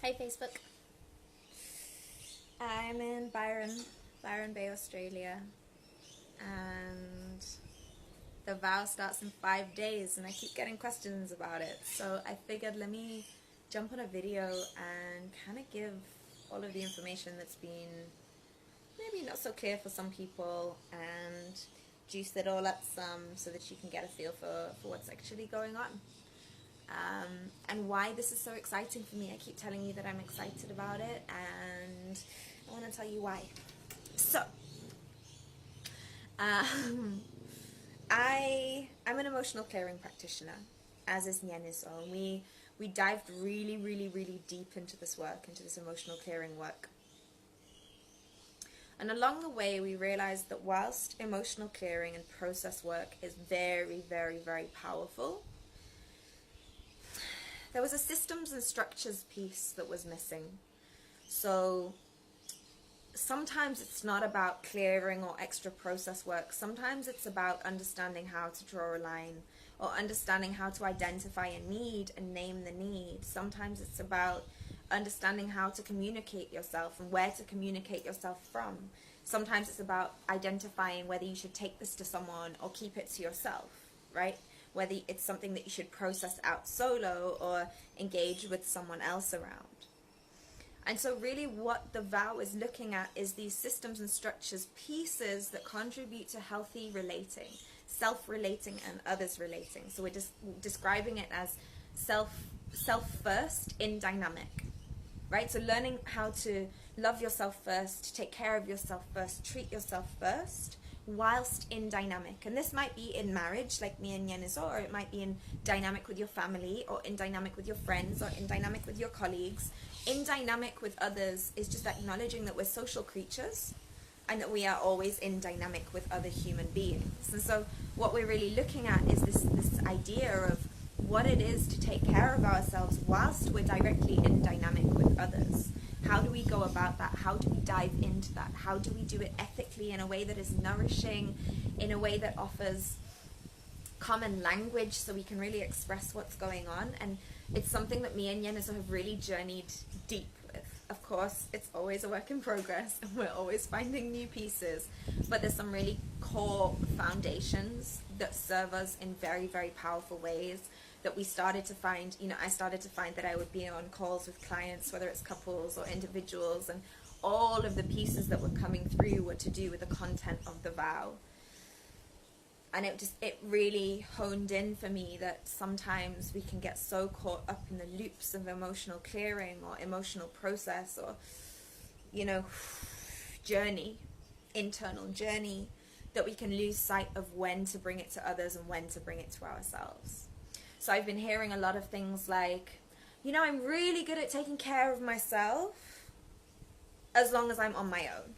Hi Facebook. I'm in Byron Bay, Australia, and the vow starts in 5 days and I keep getting questions about it. So I figured let me jump on a video and kind of give all of the information that's been maybe not so clear for some people and juice it all up some so that you can get a feel for what's actually going on. And why this is so exciting for me. I keep telling you that I'm excited about it, and I want to tell you why. So, I'm an emotional clearing practitioner, as is Nyeniso, and we dived really deep into this work, into this emotional clearing work. And along the way, we realized that whilst emotional clearing and process work is very powerful, there was a systems and structures piece that was missing. So sometimes it's not about clearing or extra process work. Sometimes it's about understanding how to draw a line or understanding how to identify a need and name the need. Sometimes it's about understanding how to communicate yourself and where to communicate yourself from. Sometimes it's about identifying whether you should take this to someone or keep it to yourself, right? Whether it's something that you should process out solo or engage with someone else around. And so really what the vow is looking at is these systems and structures, pieces that contribute to healthy relating, self-relating and others relating. So we're just describing it as self first in dynamic, right? So learning how to love yourself first, take care of yourself first, treat yourself first, whilst in dynamic. And this might be in marriage, like me and Nyeniso, or it might be in dynamic with your family, or in dynamic with your friends, or in dynamic with your colleagues. In dynamic with others is just acknowledging that we're social creatures and that we are always in dynamic with other human beings. And so what we're really looking at is this idea of what it is to take care of ourselves whilst we're directly in dynamic with others. How do we go about that? How do we dive into that? How do we do it ethically in a way that is nourishing, in a way that offers common language so we can really express what's going on? And it's something that me and Nyeniso have really journeyed deep with. Of course, it's always a work in progress and we're always finding new pieces, but there's some really core foundations that serve us in very powerful ways that we started to find. I started to find that I would be on calls with clients, whether it's couples or individuals, and all of the pieces that were coming through were to do with the content of the vow. And it really honed in for me that sometimes we can get so caught up in the loops of emotional clearing or emotional process or, internal journey, that we can lose sight of when to bring it to others and when to bring it to ourselves. So I've been hearing a lot of things like, I'm really good at taking care of myself as long as I'm on my own.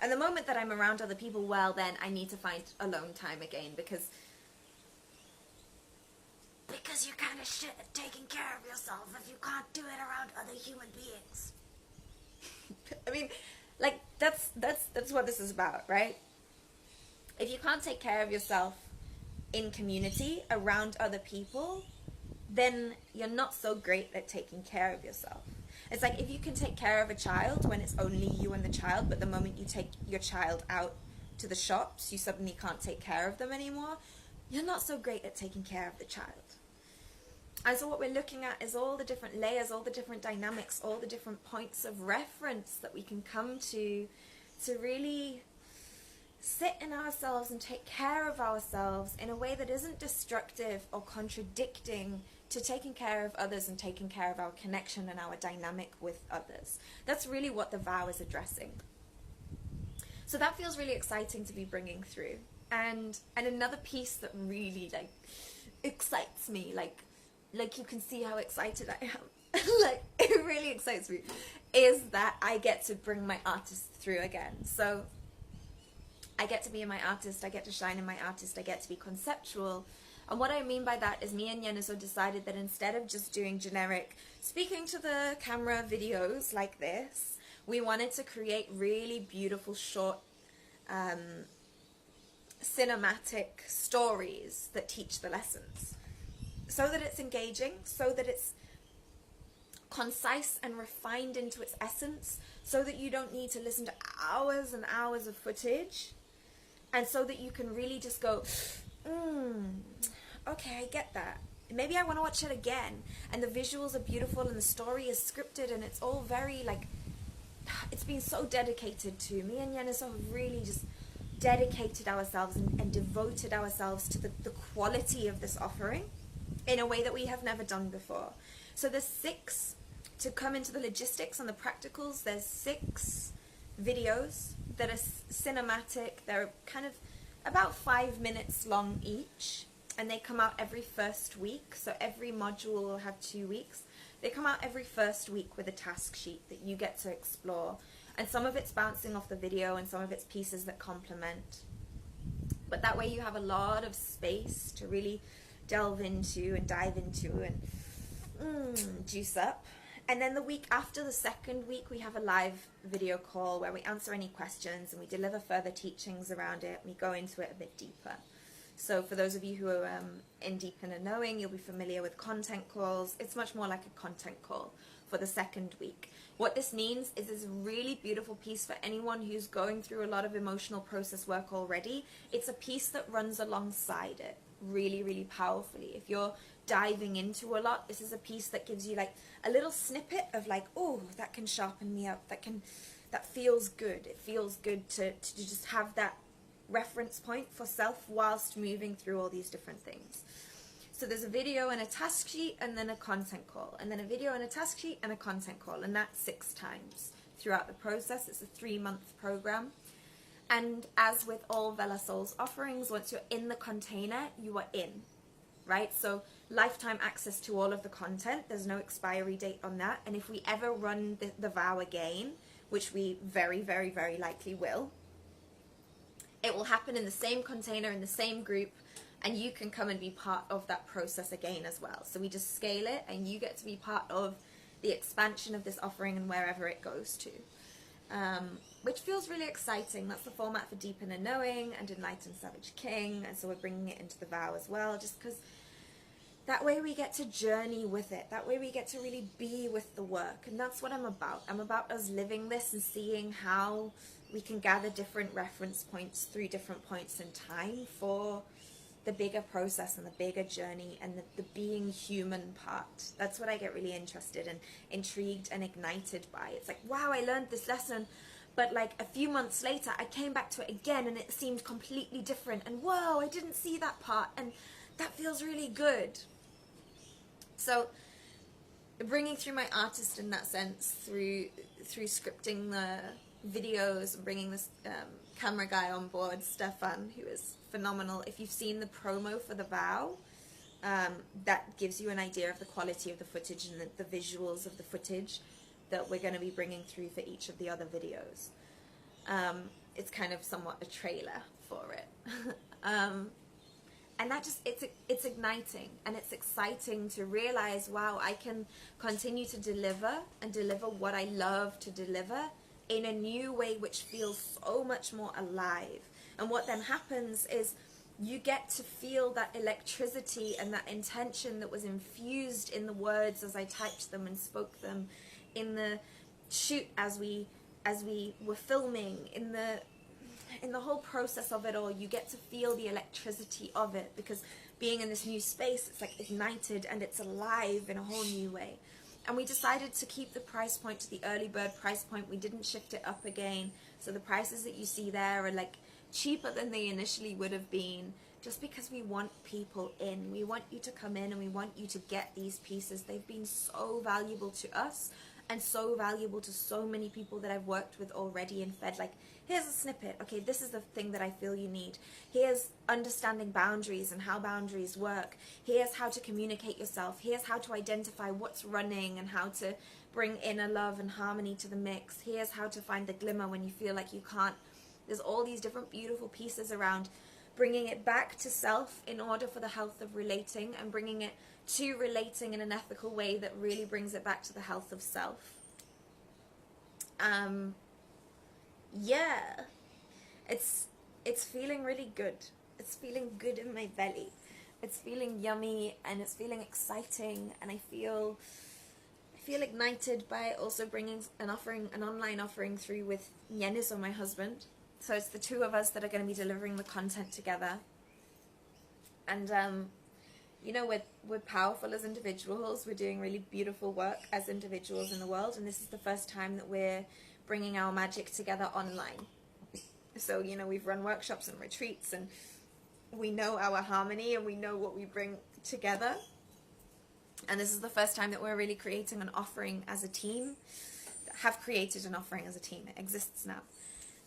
And the moment that I'm around other people, well, then I need to find alone time again because you're kind of shit at taking care of yourself if you can't do it around other human beings. I mean, like, that's what this is about, right? If you can't take care of yourself in community around other people, then you're not so great at taking care of yourself. It's like if you can take care of a child when it's only you and the child, but the moment you take your child out to the shops, you suddenly can't take care of them anymore, you're not so great at taking care of the child. And so what we're looking at is all the different layers, all the different dynamics, all the different points of reference that we can come to really sit in ourselves and take care of ourselves in a way that isn't destructive or contradicting to taking care of others and taking care of our connection and our dynamic with others. That's really what the vow is addressing. So that feels really exciting to be bringing through. And another piece that really excites me, like you can see how excited I am, like it really excites me, is that I get to bring my artist through again. So I get to be my artist, I get to shine in my artist, I get to be conceptual. And what I mean by that is me and Nyeniso decided that instead of just doing generic speaking to the camera videos like this, we wanted to create really beautiful short cinematic stories that teach the lessons, so that it's engaging, so that it's concise and refined into its essence, so that you don't need to listen to hours and hours of footage, and so that you can really just go, okay, I get that. Maybe I want to watch it again. And the visuals are beautiful and the story is scripted and it's all very like, it's been so dedicated to. Me and Yenneso have really just dedicated ourselves and devoted ourselves to the quality of this offering in a way that we have never done before. So there's 6, to come into the logistics and the practicals, there's 6 videos that are cinematic. They're kind of about 5 minutes long each, and they come out every first week. So every module will have 2 weeks. They come out every first week with a task sheet that you get to explore, and some of it's bouncing off the video and some of it's pieces that complement. But that way you have a lot of space to really delve into and dive into and juice up. And then the week after, the second week, we have a live video call where we answer any questions and we deliver further teachings around it. We go into it a bit deeper. So for those of you who are in Deep Inner Knowing, you'll be familiar with content calls. It's much more like a content call for the second week. What this means is it's a really beautiful piece for anyone who's going through a lot of emotional process work already. It's a piece that runs alongside it really, really powerfully. If you're diving into a lot, this is a piece that gives you like a little snippet of like, oh, that can sharpen me up, that feels good. It feels good to just have that reference point for self whilst moving through all these different things. So there's a video and a task sheet and then a content call, and then a video and a task sheet and a content call, and that's 6 times throughout the process. It's a 3-month program. And as with all Vela Souls offerings, once you're in the container, you are in, right? So lifetime access to all of the content. There's no expiry date on that. And if we ever run the vow again, which we very, very, very likely will, it will happen in the same container, in the same group, and you can come and be part of that process again as well. So we just scale it, and you get to be part of the expansion of this offering and wherever it goes to, which feels really exciting. That's the format for Deep Inner Knowing and Enlightened Savage King, and so we're bringing it into the vow as well, just because that way we get to journey with it. That way we get to really be with the work, and that's what I'm about. I'm about us living this and seeing how we can gather different reference points through different points in time for the bigger process and the bigger journey and the being human part. That's what I get really interested and intrigued and ignited by. It's like, wow, I learned this lesson, but like a few months later, I came back to it again and it seemed completely different. And whoa, I didn't see that part. And that feels really good. So bringing through my artist in that sense, through scripting the videos and bringing this camera guy on board, Stefan, who is phenomenal. If you've seen the promo for the vow, that gives you an idea of the quality of the footage and the visuals of the footage that we're going to be bringing through for each of the other videos. It's kind of somewhat a trailer for it. And that just, it's igniting and it's exciting to realize, wow, I can continue to deliver and deliver what I love to deliver in a new way, which feels so much more alive. And what then happens is you get to feel that electricity and that intention that was infused in the words as I typed them and spoke them, in the shoot as we were filming, in the whole process of it all. You get to feel the electricity of it, because being in this new space, it's like ignited and it's alive in a whole new way. And we decided to keep the price point to the early bird price point. We didn't shift it up again. So the prices that you see there are like cheaper than they initially would have been, just because we want people in. We want you to come in and we want you to get these pieces. They've been so valuable to us and so valuable to so many people that I've worked with already and fed, like, here's a snippet. Okay, this is the thing that I feel you need. Here's understanding boundaries and how boundaries work. Here's how to communicate yourself. Here's how to identify what's running and how to bring inner love and harmony to the mix. Here's how to find the glimmer when you feel like you can't. There's all these different beautiful pieces around bringing it back to self in order for the health of relating, and bringing it to relating in an ethical way that really brings it back to the health of self. Yeah, it's feeling really good. It's feeling good in my belly. It's feeling yummy and it's feeling exciting, and I feel feel ignited by also bringing an online offering through with Yenis, or my husband. So it's the two of us that are going to be delivering the content together. And you know, we're powerful as individuals. We're doing really beautiful work as individuals in the world, and this is the first time that we're bringing our magic together online. So, you know, we've run workshops and retreats, and we know our harmony, and we know what we bring together. And this is the first time that we're really creating an offering as a team. Have created an offering as a team. It exists now.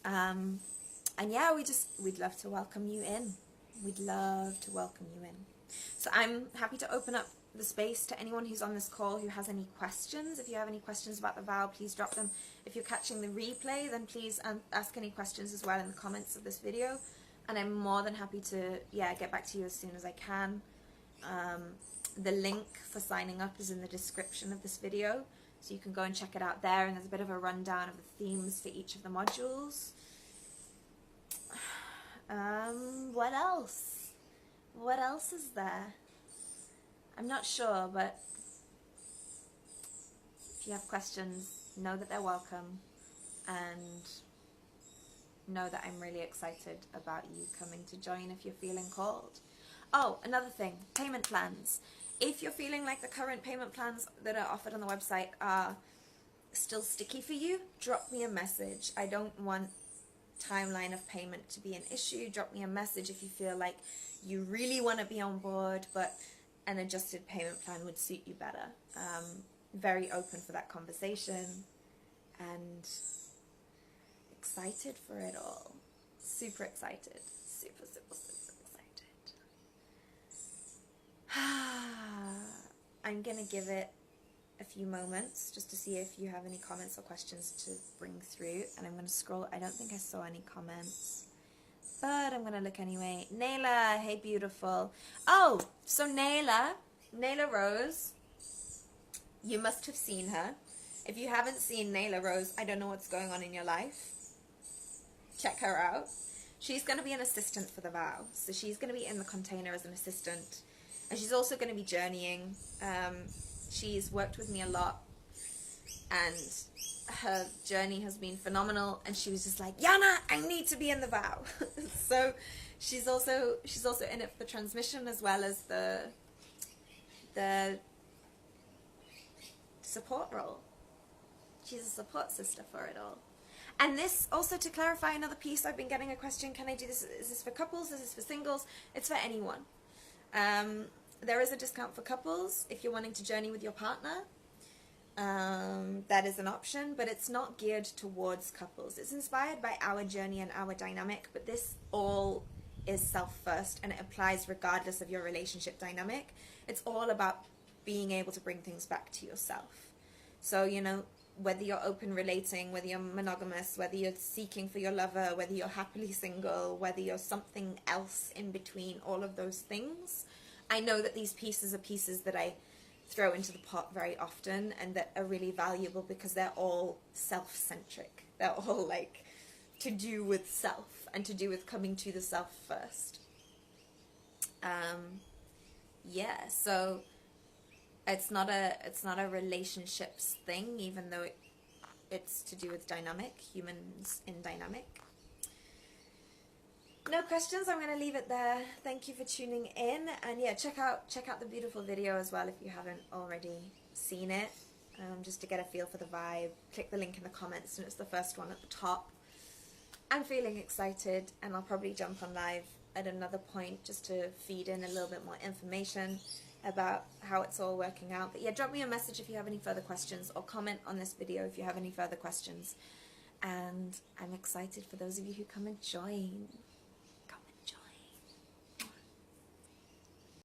And yeah, we'd love to welcome you in. We'd love to welcome you in. So I'm happy to open up the space to anyone who's on this call who has any questions. If you have any questions about the vow, please drop them. If you're catching the replay, then please ask any questions as well in the comments of this video. And I'm more than happy to, get back to you as soon as I can. The link for signing up is in the description of this video, so you can go and check it out there, and there's a bit of a rundown of the themes for each of the modules. What else? What else is there? I'm not sure, but if you have questions, know that they're welcome, and know that I'm really excited about you coming to join if you're feeling called. Oh, another thing, payment plans. If you're feeling like the current payment plans that are offered on the website are still sticky for you, drop me a message. I don't want timeline of payment to be an issue. Drop me a message if you feel like you really want to be on board, but an adjusted payment plan would suit you better. Very open for that conversation, and excited for it all. Super excited. Super, super, super excited. I'm going to give it a few moments just to see if you have any comments or questions to bring through, and I'm going to scroll. I don't think I saw any comments, but I'm going to look anyway. Nayla, hey beautiful. Oh, so Nayla Rose, you must have seen her. If you haven't seen Nayla Rose, I don't know what's going on in your life. Check her out. She's going to be an assistant for the vow, so she's going to be in the container as an assistant, and she's also going to be journeying. She's worked with me a lot, and her journey has been phenomenal, and she was just like, Yana, I need to be in the vow. So she's also in it for the transmission as well as the support role. She's a support sister for it all. And this, also to clarify another piece, I've been getting a question, can I do this, is this for couples, is this for singles? It's for anyone. There is a discount for couples if you're wanting to journey with your partner. That is an option, but it's not geared towards couples. It's inspired by our journey and our dynamic, but this all is self first, and it applies regardless of your relationship dynamic. It's all about being able to bring things back to yourself. So, you know, whether you're open relating, whether you're monogamous, whether you're seeking for your lover, whether you're happily single, whether you're something else in between, all of those things. I know that these pieces are pieces that I throw into the pot very often, and that are really valuable because they're all self-centric. They're all like to do with self and to do with coming to the self first. Yeah, so it's not a relationships thing, even though it's to do with dynamic, humans in dynamic. No questions, I'm going to leave it there. Thank you for tuning in, and yeah, check out the beautiful video as well if you haven't already seen it, just to get a feel for the vibe. Click the link in the comments, and it's the first one at the top. I'm feeling excited, and I'll probably jump on live at another point just to feed in a little bit more information about how it's all working out. But yeah, drop me a message if you have any further questions, or comment on this video if you have any further questions. And I'm excited for those of you who come and join.